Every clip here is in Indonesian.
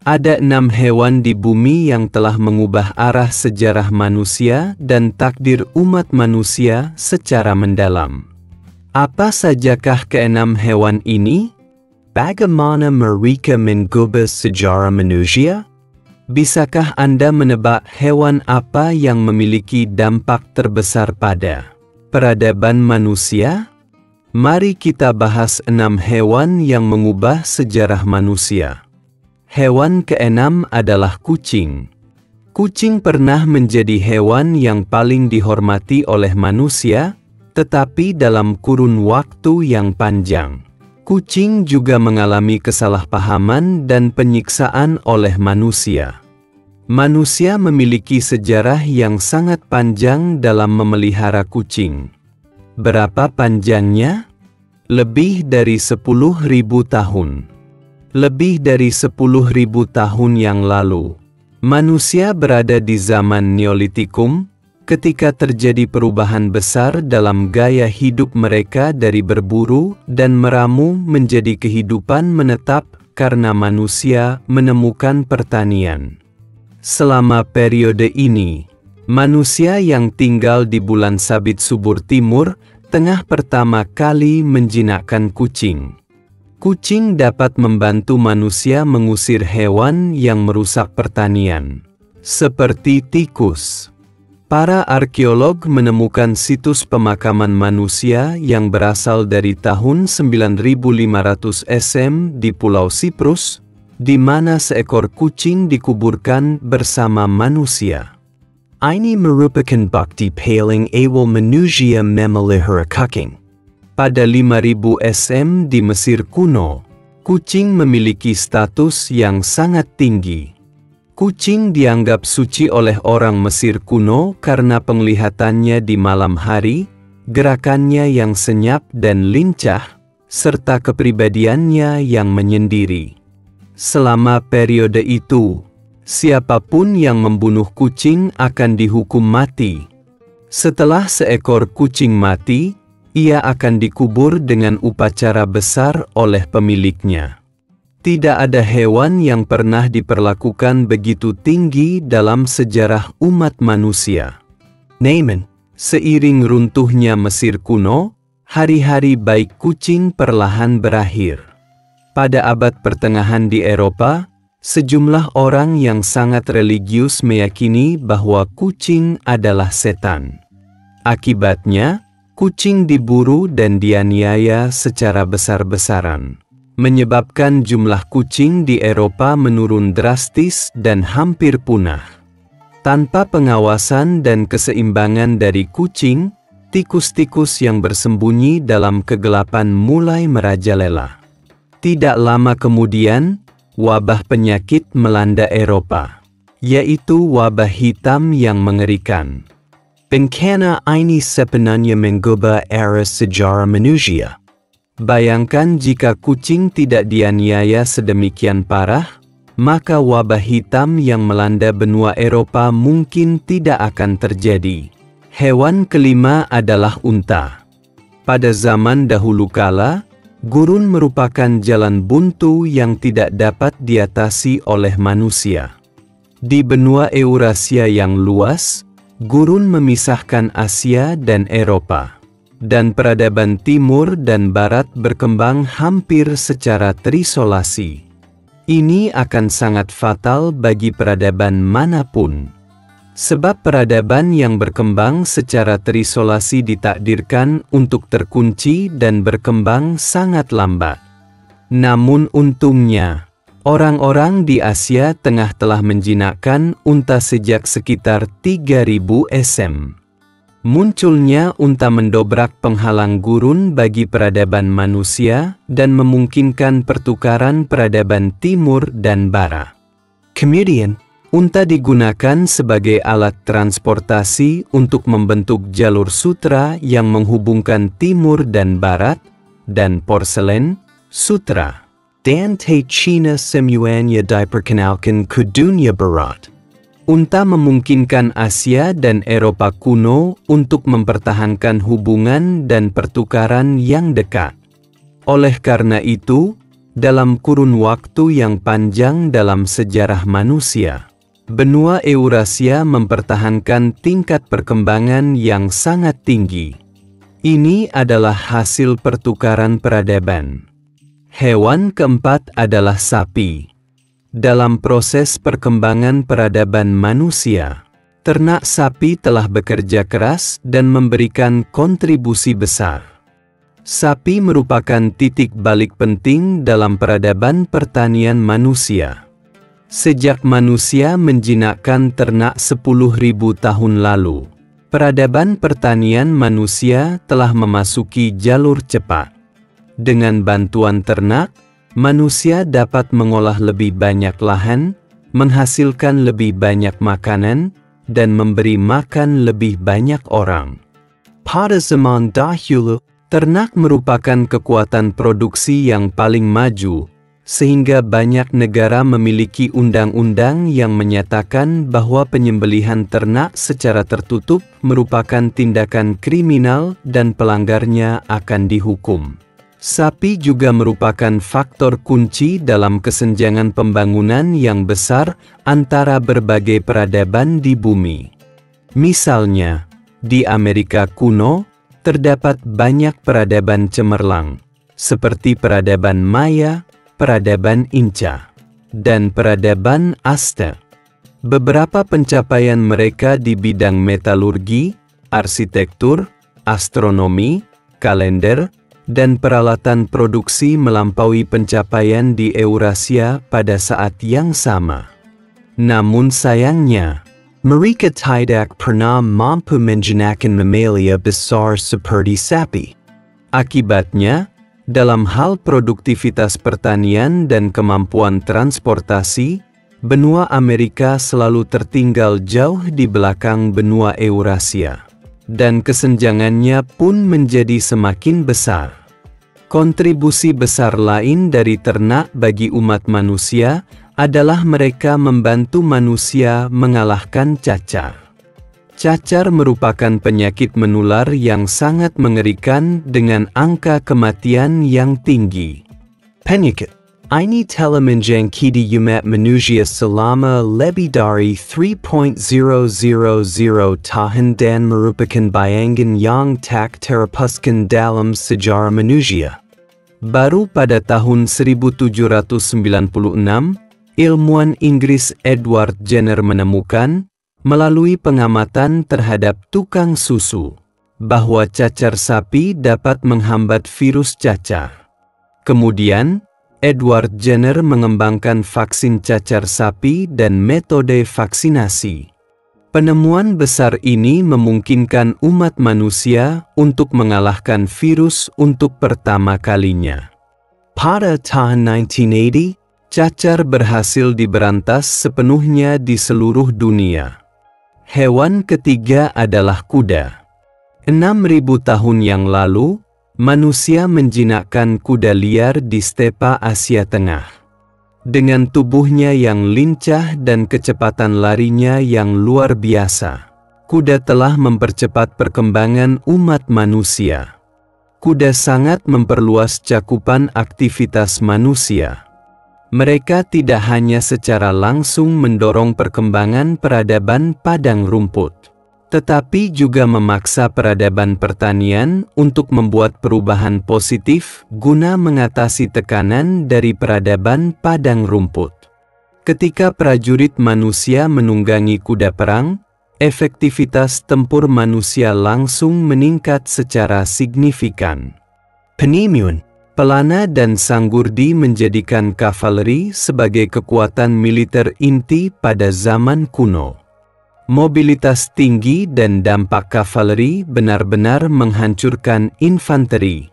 Ada 6 hewan di bumi yang telah mengubah arah sejarah manusia dan takdir umat manusia secara mendalam. Apa sajakah ke-6 hewan ini? Bagaimana mereka mengubah sejarah manusia? Bisakah Anda menebak hewan apa yang memiliki dampak terbesar pada peradaban manusia? Mari kita bahas 6 hewan yang mengubah sejarah manusia. Hewan ke-6 adalah kucing. Kucing pernah menjadi hewan yang paling dihormati oleh manusia, tetapi dalam kurun waktu yang panjang. Kucing juga mengalami kesalahpahaman dan penyiksaan oleh manusia. Manusia memiliki sejarah yang sangat panjang dalam memelihara kucing. Berapa panjangnya? Lebih dari 10.000 tahun. Lebih dari 10.000 tahun yang lalu, manusia berada di zaman Neolitikum, ketika terjadi perubahan besar dalam gaya hidup mereka dari berburu dan meramu menjadi kehidupan menetap karena manusia menemukan pertanian. Selama periode ini, manusia yang tinggal di bulan sabit subur timur tengah pertama kali menjinakkan kucing. Kucing dapat membantu manusia mengusir hewan yang merusak pertanian, seperti tikus. Para arkeolog menemukan situs pemakaman manusia yang berasal dari tahun 9500 SM di Pulau Siprus, di mana seekor kucing dikuburkan bersama manusia. Ini merupakan bukti paling awal manusia memelihara kucing. Pada 5000 SM di Mesir kuno, kucing memiliki status yang sangat tinggi. Kucing dianggap suci oleh orang Mesir kuno karena penglihatannya di malam hari, gerakannya yang senyap dan lincah, serta kepribadiannya yang menyendiri. Selama periode itu, siapapun yang membunuh kucing akan dihukum mati. Setelah seekor kucing mati, ia akan dikubur dengan upacara besar oleh pemiliknya. Tidak ada hewan yang pernah diperlakukan begitu tinggi dalam sejarah umat manusia. Namun, seiring runtuhnya Mesir kuno, hari-hari baik kucing perlahan berakhir. Pada abad pertengahan di Eropa, sejumlah orang yang sangat religius meyakini bahwa kucing adalah setan. Akibatnya, kucing diburu dan dianiaya secara besar-besaran, menyebabkan jumlah kucing di Eropa menurun drastis dan hampir punah. Tanpa pengawasan dan keseimbangan dari kucing, tikus-tikus yang bersembunyi dalam kegelapan mulai merajalela. Tidak lama kemudian, wabah penyakit melanda Eropa, yaitu wabah hitam yang mengerikan. Bencana ini sebenarnya mengubah era sejarah manusia. Bayangkan jika kucing tidak dianiaya sedemikian parah, maka wabah hitam yang melanda benua Eropa mungkin tidak akan terjadi. Hewan kelima adalah unta. Pada zaman dahulu kala, gurun merupakan jalan buntu yang tidak dapat diatasi oleh manusia. Di benua Eurasia yang luas, gurun memisahkan Asia dan Eropa, dan peradaban timur dan barat berkembang hampir secara terisolasi. Ini akan sangat fatal bagi peradaban manapun, sebab peradaban yang berkembang secara terisolasi ditakdirkan untuk terkunci dan berkembang sangat lambat. Namun untungnya, orang-orang di Asia Tengah telah menjinakkan unta sejak sekitar 3000 SM. Munculnya unta mendobrak penghalang gurun bagi peradaban manusia dan memungkinkan pertukaran peradaban timur dan barat. Kemudian, unta digunakan sebagai alat transportasi untuk membentuk jalur sutra yang menghubungkan timur dan barat, dan porselen, sutra. Dan China semuanya diperkenalkan ke dunia barat. Unta memungkinkan Asia dan Eropa kuno untuk mempertahankan hubungan dan pertukaran yang dekat. Oleh karena itu, dalam kurun waktu yang panjang dalam sejarah manusia, benua Eurasia mempertahankan tingkat perkembangan yang sangat tinggi. Ini adalah hasil pertukaran peradaban. Hewan keempat adalah sapi. Dalam proses perkembangan peradaban manusia, ternak sapi telah bekerja keras dan memberikan kontribusi besar. Sapi merupakan titik balik penting dalam peradaban pertanian manusia. Sejak manusia menjinakkan ternak 10.000 tahun lalu, peradaban pertanian manusia telah memasuki jalur cepat. Dengan bantuan ternak, manusia dapat mengolah lebih banyak lahan, menghasilkan lebih banyak makanan, dan memberi makan lebih banyak orang. Pada zaman dahulu, ternak merupakan kekuatan produksi yang paling maju, sehingga banyak negara memiliki undang-undang yang menyatakan bahwa penyembelihan ternak secara tertutup merupakan tindakan kriminal dan pelanggarnya akan dihukum. Sapi juga merupakan faktor kunci dalam kesenjangan pembangunan yang besar antara berbagai peradaban di bumi. Misalnya, di Amerika kuno, terdapat banyak peradaban cemerlang, seperti peradaban Maya, peradaban Inca, dan peradaban Aztec. Beberapa pencapaian mereka di bidang metalurgi, arsitektur, astronomi, kalender, dan peralatan produksi melampaui pencapaian di Eurasia pada saat yang sama. Namun sayangnya, mereka tidak pernah mampu menjinakkan mamalia besar seperti sapi. Akibatnya, dalam hal produktivitas pertanian dan kemampuan transportasi, benua Amerika selalu tertinggal jauh di belakang benua Eurasia, dan kesenjangannya pun menjadi semakin besar. Kontribusi besar lain dari ternak bagi umat manusia adalah mereka membantu manusia mengalahkan cacar. Cacar merupakan penyakit menular yang sangat mengerikan dengan angka kematian yang tinggi. Penyakit ini telah menjangkiti umat manusia selama lebih dari 3.000 tahun dan merupakan bayangan yang tak terhapuskan dalam sejarah manusia. Baru pada tahun 1796, ilmuwan Inggris Edward Jenner menemukan, melalui pengamatan terhadap tukang susu, bahwa cacar sapi dapat menghambat virus cacar. Kemudian, Edward Jenner mengembangkan vaksin cacar sapi dan metode vaksinasi. Penemuan besar ini memungkinkan umat manusia untuk mengalahkan virus untuk pertama kalinya. Pada tahun 1980, cacar berhasil diberantas sepenuhnya di seluruh dunia. Hewan ketiga adalah kuda. 6.000 tahun yang lalu, manusia menjinakkan kuda liar di stepa Asia Tengah. Dengan tubuhnya yang lincah dan kecepatan larinya yang luar biasa, kuda telah mempercepat perkembangan umat manusia. Kuda sangat memperluas cakupan aktivitas manusia. Mereka tidak hanya secara langsung mendorong perkembangan peradaban padang rumput, tetapi juga memaksa peradaban pertanian untuk membuat perubahan positif guna mengatasi tekanan dari peradaban padang rumput. Ketika prajurit manusia menunggangi kuda perang, efektivitas tempur manusia langsung meningkat secara signifikan. Penimun, pelana dan sanggurdi menjadikan kavaleri sebagai kekuatan militer inti pada zaman kuno. Mobilitas tinggi dan dampak kavaleri benar-benar menghancurkan infanteri.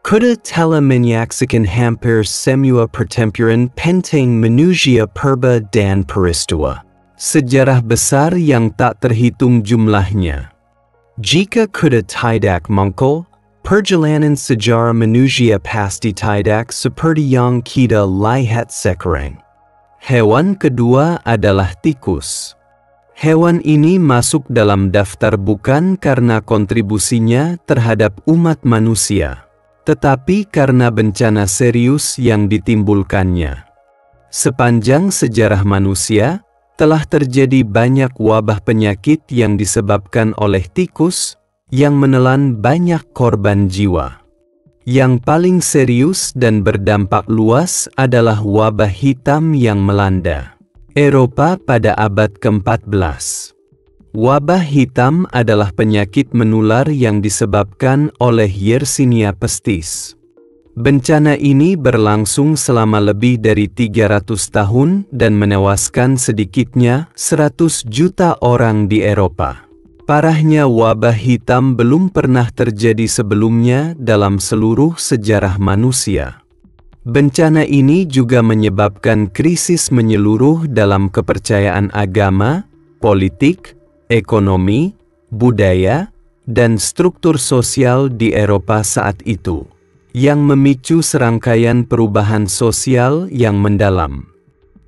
Kuda telah menyaksikan hampir semua pertempuran penting manusia purba dan peristiwa sejarah besar yang tak terhitung jumlahnya. Jika kuda tidak mangkal, perjalanan sejarah manusia pasti tidak seperti yang kita lihat sekarang. Hewan kedua adalah tikus. Hewan ini masuk dalam daftar bukan karena kontribusinya terhadap umat manusia, tetapi karena bencana serius yang ditimbulkannya. Sepanjang sejarah manusia, telah terjadi banyak wabah penyakit yang disebabkan oleh tikus, yang menelan banyak korban jiwa. Yang paling serius dan berdampak luas adalah wabah hitam yang melanda Eropa pada abad ke-14. Wabah hitam adalah penyakit menular yang disebabkan oleh Yersinia pestis. Bencana ini berlangsung selama lebih dari 300 tahun dan menewaskan sedikitnya 100 juta orang di Eropa. Parahnya wabah hitam belum pernah terjadi sebelumnya dalam seluruh sejarah manusia. Bencana ini juga menyebabkan krisis menyeluruh dalam kepercayaan agama, politik, ekonomi, budaya, dan struktur sosial di Eropa saat itu, yang memicu serangkaian perubahan sosial yang mendalam.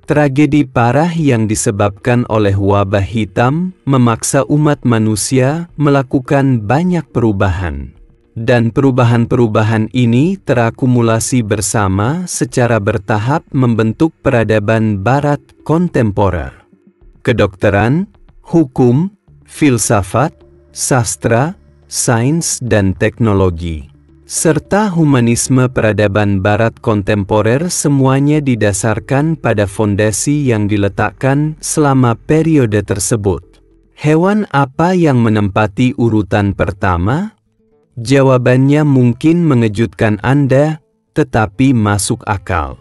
Tragedi parah yang disebabkan oleh wabah hitam memaksa umat manusia melakukan banyak perubahan. Dan perubahan-perubahan ini terakumulasi bersama secara bertahap membentuk peradaban Barat kontemporer. Kedokteran, hukum, filsafat, sastra, sains dan teknologi, serta humanisme peradaban Barat kontemporer semuanya didasarkan pada fondasi yang diletakkan selama periode tersebut. Hewan apa yang menempati urutan pertama? Jawabannya mungkin mengejutkan Anda, tetapi masuk akal.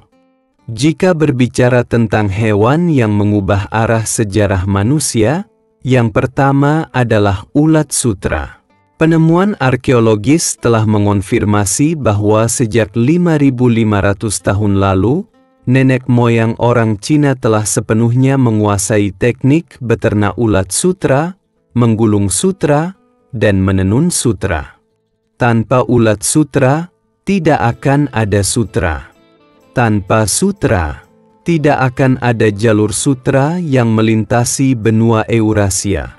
Jika berbicara tentang hewan yang mengubah arah sejarah manusia, yang pertama adalah ulat sutra. Penemuan arkeologis telah mengonfirmasi bahwa sejak 5.500 tahun lalu, nenek moyang orang Cina telah sepenuhnya menguasai teknik beternak ulat sutra, menggulung sutra, dan menenun sutra. Tanpa ulat sutra, tidak akan ada sutra. Tanpa sutra, tidak akan ada jalur sutra yang melintasi benua Eurasia.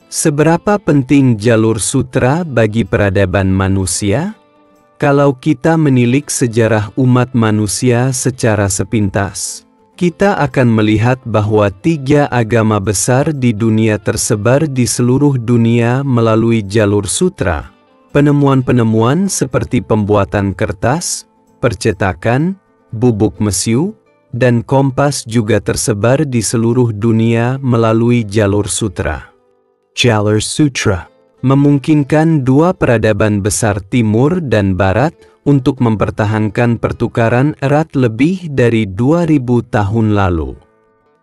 Seberapa penting jalur sutra bagi peradaban manusia? Kalau kita menilik sejarah umat manusia secara sepintas, kita akan melihat bahwa 3 agama besar di dunia tersebar di seluruh dunia melalui jalur sutra. Penemuan-penemuan seperti pembuatan kertas, percetakan, bubuk mesiu, dan kompas juga tersebar di seluruh dunia melalui jalur sutra. Jalur sutra memungkinkan 2 peradaban besar timur dan barat untuk mempertahankan pertukaran erat lebih dari 2000 tahun lalu.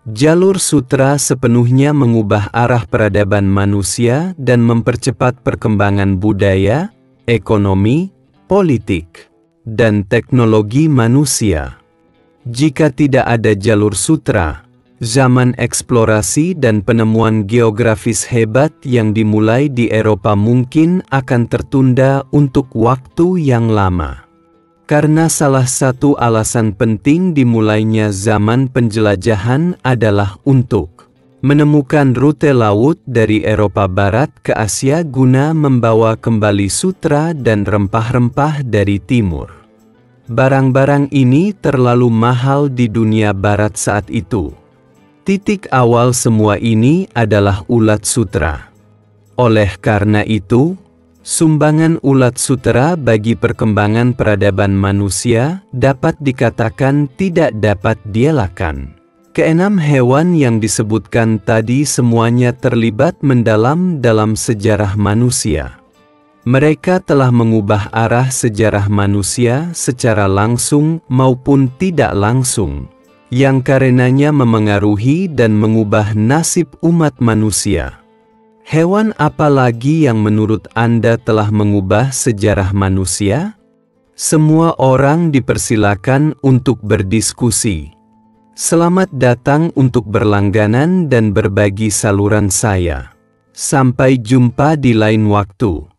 Jalur sutra sepenuhnya mengubah arah peradaban manusia dan mempercepat perkembangan budaya, ekonomi, politik, dan teknologi manusia. Jika tidak ada jalur sutra, zaman eksplorasi dan penemuan geografis hebat yang dimulai di Eropa mungkin akan tertunda untuk waktu yang lama. Karena salah satu alasan penting dimulainya zaman penjelajahan adalah untuk menemukan rute laut dari Eropa Barat ke Asia guna membawa kembali sutra dan rempah-rempah dari timur. Barang-barang ini terlalu mahal di dunia Barat saat itu. Titik awal semua ini adalah ulat sutra. Oleh karena itu, sumbangan ulat sutra bagi perkembangan peradaban manusia dapat dikatakan tidak dapat dielakkan. Keenam hewan yang disebutkan tadi semuanya terlibat mendalam dalam sejarah manusia. Mereka telah mengubah arah sejarah manusia secara langsung maupun tidak langsung, yang karenanya memengaruhi dan mengubah nasib umat manusia. Hewan apa lagi yang menurut Anda telah mengubah sejarah manusia? Semua orang dipersilakan untuk berdiskusi. Selamat datang untuk berlangganan dan berbagi saluran saya. Sampai jumpa di lain waktu.